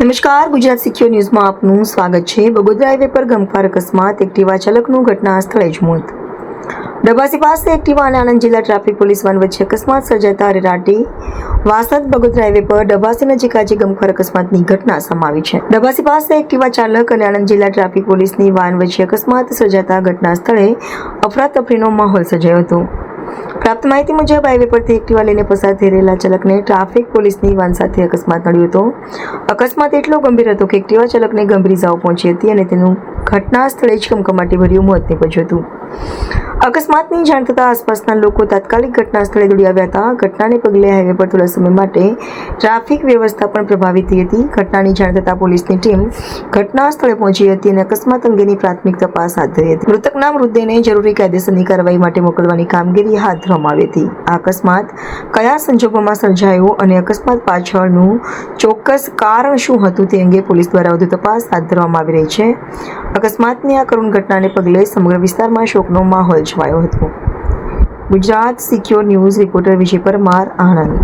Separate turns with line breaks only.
નમસ્કાર, ગુજરાત સિક્યોર ન્યૂઝમાં આપનું સ્વાગત છે। બગોદરા હાઈવે પર ગમખ્વાર અકસ્માત, એક્ટિવા ચાલકનું ઘટના સ્થળે જ મોત। ડબાસી પાસે એક્ટિવા અને આણંદ જિલ્લા ટ્રાફિક પોલીસ વાન વચ્ચે અકસ્માત સર્જાતા અરેરાટી વાસદ બગોદરા હાઈવે પર ડબાસી નજીક આજે ગમખ્વાર અકસ્માતની ઘટના સામે આવી છે। ડબાસી પાસે એક્ટિવા ચાલક અને આણંદ જિલ્લા ટ્રાફિક પોલીસની વાન વચ્ચે અકસ્માત સર્જાતા ઘટના સ્થળે અફરાતફરીનો માહોલ સર્જાયો હતો। પ્રાપ્ત માહિતી મુજબ હાઈવે પરથી એક્ટિવા લઈને પસાર થઈ રહેલા ચાલકને ટ્રાફિક પોલીસની વાન સાથે અકસ્માત નડ્યો હતો। અકસ્માત એટલો ગંભીર હતો કે એક્ટિવા ચાલકને ગંભીર ઇજાઓ પહોંચી હતી અને તેનું ઘટના સ્થળે જ કમકમાટીભર્યું મોત નીપજ્યું હતું। અકસ્માતની જાણ થતાં આસપાસના લોકો તાત્કાલિક ઘટના સ્થળે દોડી આવ્યા હતા। ઘટનાને પગલે હાઈવે પર થોડા સમય માટે ટ્રાફિક વ્યવસ્થા પણ પ્રભાવિત થઈ હતી। ઘટનાની જાણ થતાં પોલીસની ટીમ ઘટના સ્થળે પહોંચી હતી અને અકસ્માત અંગેની પ્રાથમિક તપાસ હાથ ધરી હતી। મૃતકના મૃતદેહને જરૂરી કાયદેસરની કાર્યવાહી માટે મોકલવાની કામગીરી હાથ ધરવામાં આવી હતી। આ અકસ્માત કયા સંજોગોમાં સર્જાયો અને અકસ્માત પાછળનું ચોક્કસ કારણ શું હતું તે અંગે પોલીસ દ્વારા વધુ તપાસ હાથ ધરવામાં આવી રહી છે। અકસ્માતની આ કરુણ ઘટનાને પગલે સમગ્ર વિસ્તારમાં શોકનો માહોલ છવાયો હતો। ગુજરાત સિક્યોર ન્યૂઝ રિપોર્ટર વિજય પરમાર, આણંદ।